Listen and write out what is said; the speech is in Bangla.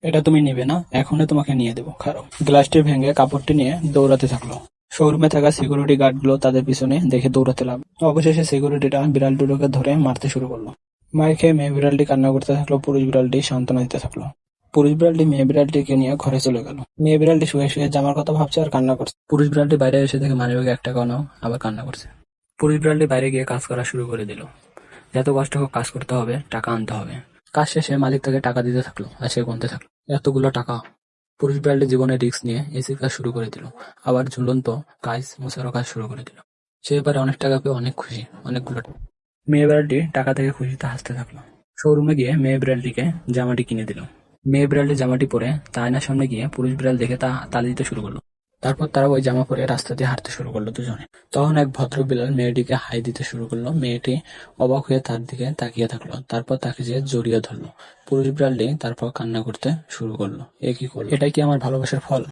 এটা তুমি নিবে না, এখনই তোমাকে নিয়ে দেবো, খারাপ। গ্লাসটি ভেঙে কাপড়টি নিয়ে দৌড়াতে থাকলো। শোরুমে থাকা সিকিউরিটি গার্ডগুলো তাদের পিছনে দেখে দৌড়াতে লাগলো। অবশেষে সিকিউরিটিটা বিড়াল দুটোকে ধরে মারতে শুরু করলো। মায়ের খেয়ে মেয়ে বিড়ালটি কান্না করতে থাকলো, পুরুষ বিড়ালটি সান্ত্বনা দিতে থাকলো। পুরুষ বিড়ালটি মেয়ে বিড়ালটিকে নিয়ে ঘরে চলে গেল। মেয়ে বিড়ালটি শুয়ে শুয়ে জামার কথা ভাবছে আর কান্না করছে। পুরুষ বিড়ালটি বাইরে এসে দেখে মানিব্যাগে 1 টাকাও নাও, আবার কান্না করছে। পুরুষ বিড়ালটি বাইরে গিয়ে কাজ করা শুরু করে দিল। যত কষ্ট হোক কাজ করতে হবে, টাকা আনতে হবে। কাজ শেষে মালিক তাকে টাকা দিতে থাকলো আর সে গুনতে থাকলো, এতগুলো টাকা। পুরুষ বিড়ালটি জীবনে রিস্ক নিয়ে এসির কাজ শুরু করে দিল, আবার ঝুলন্ত কাজ মোছারও কাজ শুরু করে দিল। সে এবারে অনেক টাকা পেয়ে অনেক খুশি, অনেকগুলো টাকা। মেয়ে বিড়ালটি টাকা থেকে খুশিতে হাসতে থাকলো। শোরুমে গিয়ে মেয়ে বিড়ালটিকে জামাটি কিনে দিল। মেয়ে বিড়ালটি জামাটি পরে তা আয়নার সামনে গিয়ে পুরুষ বিড়াল দেখে তা তালি দিতে শুরু করলো। তারপর তারা ওই জামা পরে রাস্তা দিয়ে হাঁটতে শুরু করলো দুজনে। তখন এক ভদ্র বিড়াল মেয়েটিকে হাই দিতে শুরু করলো। মেয়েটি অবাক হয়ে তার দিকে তাকিয়ে থাকলো, তারপর তাকে যে জড়িয়ে ধরলো। পুরুষ বিড়ালটি তারপর কান্না করতে শুরু করলো। এ কি করলো? এটাই কি আমার ভালোবাসার ফল?